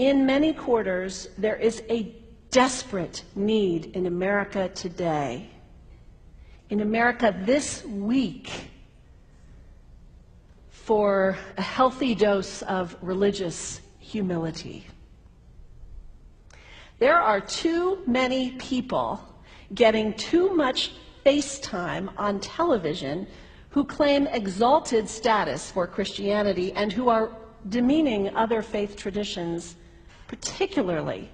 In many quarters, there is a desperate need in America today, in America this week, for a healthy dose of religious humility. There are too many people getting too much face time on television who claim exalted status for Christianity and who are demeaning other faith traditions, particularly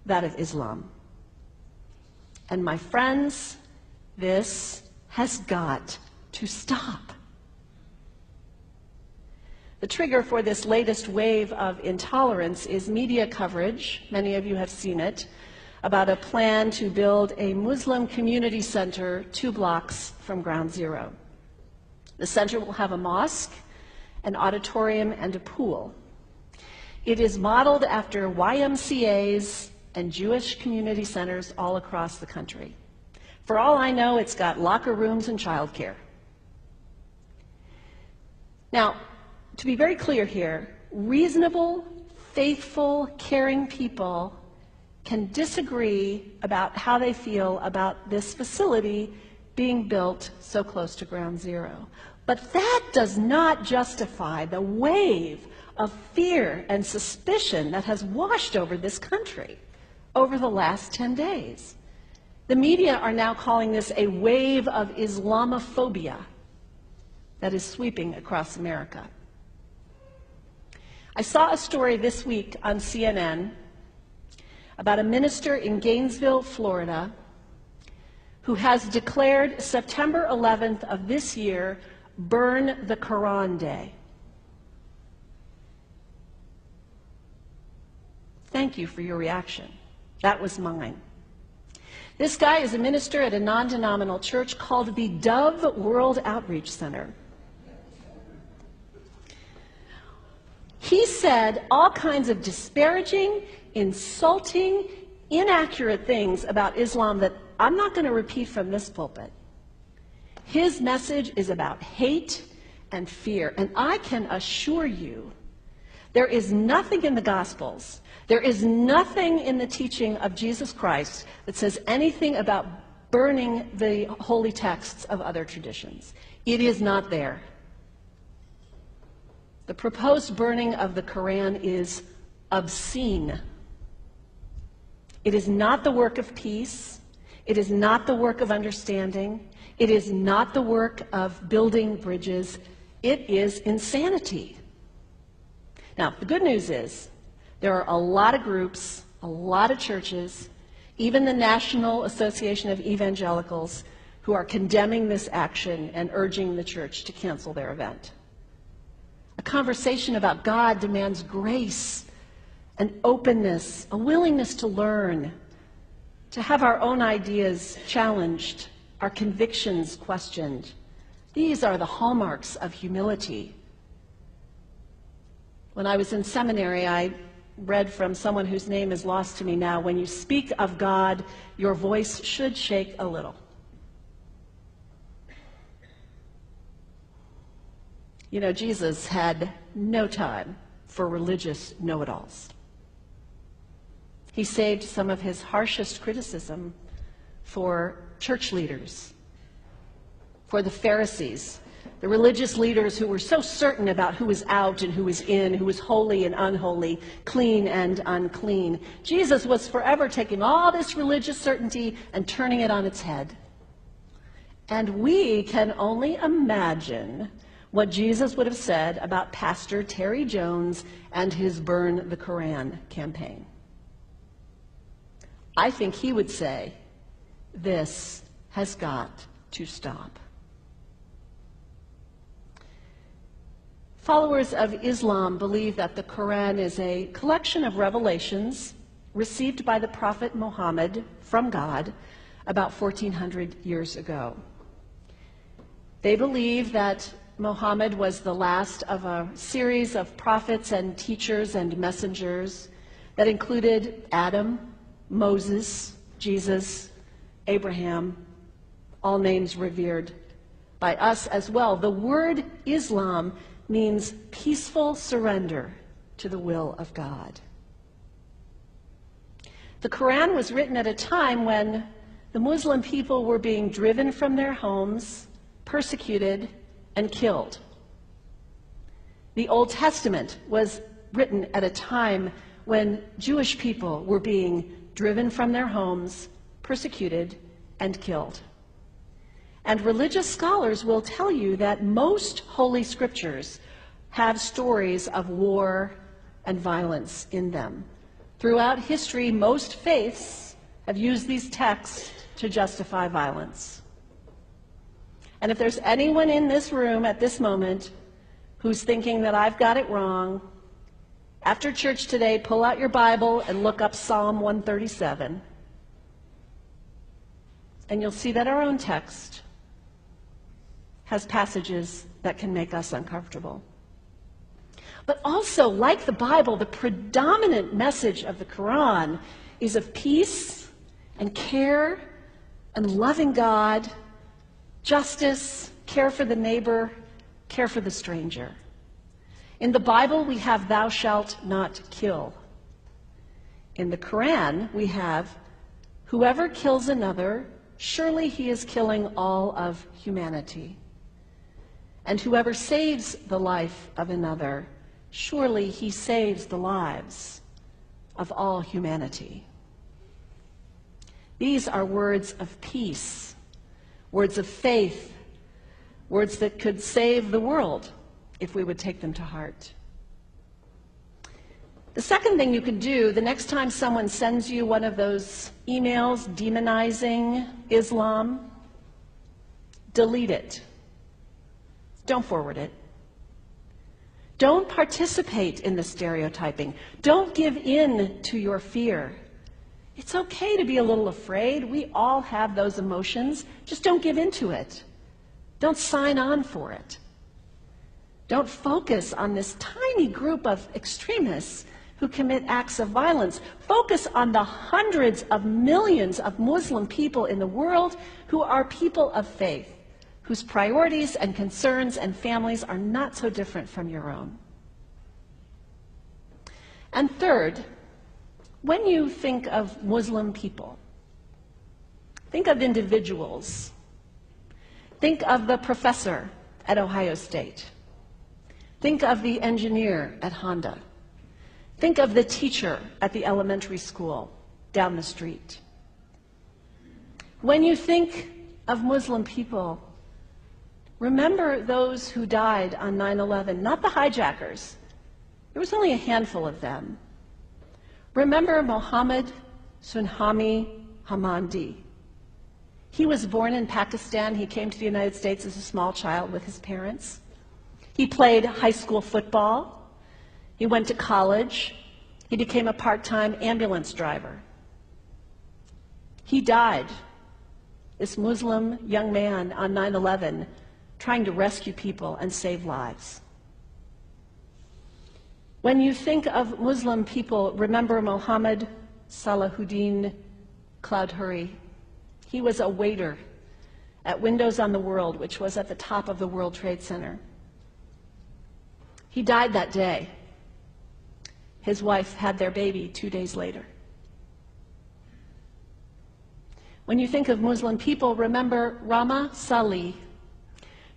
that of Islam. And my friends, this has got to stop. The trigger for this latest wave of intolerance is media coverage, many of you have seen it, about a plan to build a Muslim community center 2 blocks from Ground Zero. The center will have a mosque, an auditorium, and a pool. It is modeled after YMCAs and Jewish community centers all across the country. For all I know, it's got locker rooms and childcare. Now, to be very clear here, reasonable, faithful, caring people can disagree about how they feel about this facility being built so close to Ground Zero. But that does not justify the wave of fear and suspicion that has washed over this country over the last 10 days. The media are now calling this a wave of Islamophobia that is sweeping across America. I saw a story this week on CNN about a minister in Gainesville, Florida, who has declared September 11th of this year Burn the Quran Day. Thank you for your reaction. That was mine. This guy is a minister at a non-denominational church called the Dove World Outreach Center. He said all kinds of disparaging, insulting, inaccurate things about Islam that I'm not going to repeat from this pulpit. His message is about hate and fear, and I can assure you there is nothing in the Gospels, there is nothing in the teaching of Jesus Christ that says anything about burning the holy texts of other traditions. It is not there. The proposed burning of the Quran is obscene. It is not the work of peace. It is not the work of understanding. It is not the work of building bridges. It is insanity. Now, the good news is there are a lot of groups, a lot of churches, even the National Association of Evangelicals, who are condemning this action and urging the church to cancel their event. A conversation about God demands grace and openness, a willingness to learn, to have our own ideas challenged, our convictions questioned. These are the hallmarks of humility. When I was in seminary, I read from someone whose name is lost to me now, when you speak of God, your voice should shake a little. You know, Jesus had no time for religious know-it-alls. He saved some of his harshest criticism for church leaders, for the Pharisees, the religious leaders who were so certain about who was out and who was in, who was holy and unholy, clean and unclean. Jesus was forever taking all this religious certainty and turning it on its head. And we can only imagine what Jesus would have said about Pastor Terry Jones and his Burn the Quran campaign. I think he would say, this has got to stop. Followers of Islam believe that the Quran is a collection of revelations received by the Prophet Muhammad from God about 1400 years ago. They believe that Muhammad was the last of a series of prophets and teachers and messengers that included Adam, Moses, Jesus, Abraham, all names revered by us as well. The word Islam means peaceful surrender to the will of God. The Quran was written at a time when the Muslim people were being driven from their homes, persecuted, and killed. The Old Testament was written at a time when Jewish people were being driven from their homes, persecuted, and killed. And religious scholars will tell you that most Holy Scriptures have stories of war and violence in them. Throughout history, most faiths have used these texts to justify violence. And if there's anyone in this room at this moment who's thinking that I've got it wrong, after church today, pull out your Bible and look up Psalm 137. And you'll see that our own text has passages that can make us uncomfortable. But also, like the Bible, the predominant message of the Quran is of peace and care and loving God, justice, care for the neighbor, care for the stranger. In the Bible, we have thou shalt not kill. In the Quran, we have whoever kills another, surely he is killing all of humanity. And whoever saves the life of another, surely he saves the lives of all humanity. These are words of peace, words of faith, words that could save the world if we would take them to heart. The second thing you can do the next time someone sends you one of those emails demonizing Islam, delete it. Don't forward it. Don't participate in the stereotyping. Don't give in to your fear. It's okay to be a little afraid. We all have those emotions. Just don't give in to it. Don't sign on for it. Don't focus on this tiny group of extremists who commit acts of violence. Focus on the hundreds of millions of Muslim people in the world who are people of faith, whose priorities and concerns and families are not so different from your own. And third, when you think of Muslim people, think of individuals. Think of the professor at Ohio State. Think of the engineer at Honda. Think of the teacher at the elementary school down the street. When you think of Muslim people, remember those who died on 9/11, not the hijackers. There was only a handful of them. Remember Mohammed Sunhami Hamandi. He was born in Pakistan. He came to the United States as a small child with his parents. He played high school football. He went to college. He became a part-time ambulance driver. He died, this Muslim young man, on 9/11, trying to rescue people and save lives. When you think of Muslim people, remember Mohammed Salahuddin Cloudhurry. He was a waiter at Windows on the World, which was at the top of the World Trade Center. He died that day. His wife had their baby 2 days later. When you think of Muslim people, remember Rama Salih.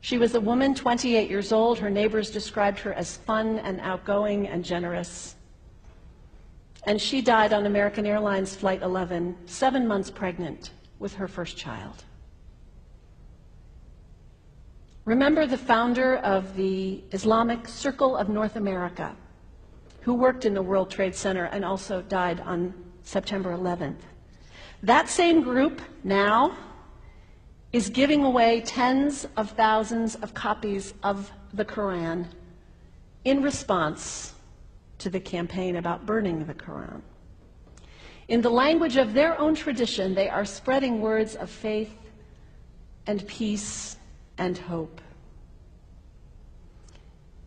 She was a woman, 28 years old. Her neighbors described her as fun and outgoing and generous. And she died on American Airlines Flight 11, 7 months pregnant with her first child. Remember the founder of the Islamic Circle of North America, who worked in the World Trade Center and also died on September 11th. That same group now is giving away tens of thousands of copies of the Quran in response to the campaign about burning the Quran. In the language of their own tradition, they are spreading words of faith and peace and hope.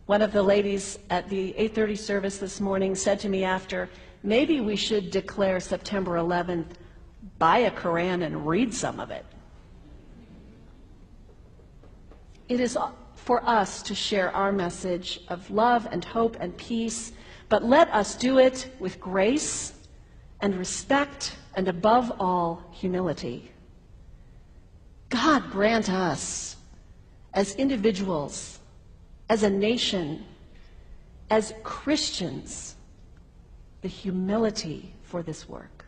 One of the ladies at the 8:30 service this morning said to me after, maybe we should declare September 11th, buy a Quran and read some of it. It is for us to share our message of love and hope and peace, but let us do it with grace and respect, and above all, humility. God grant us, as individuals, as a nation, as Christians, the humility for this work.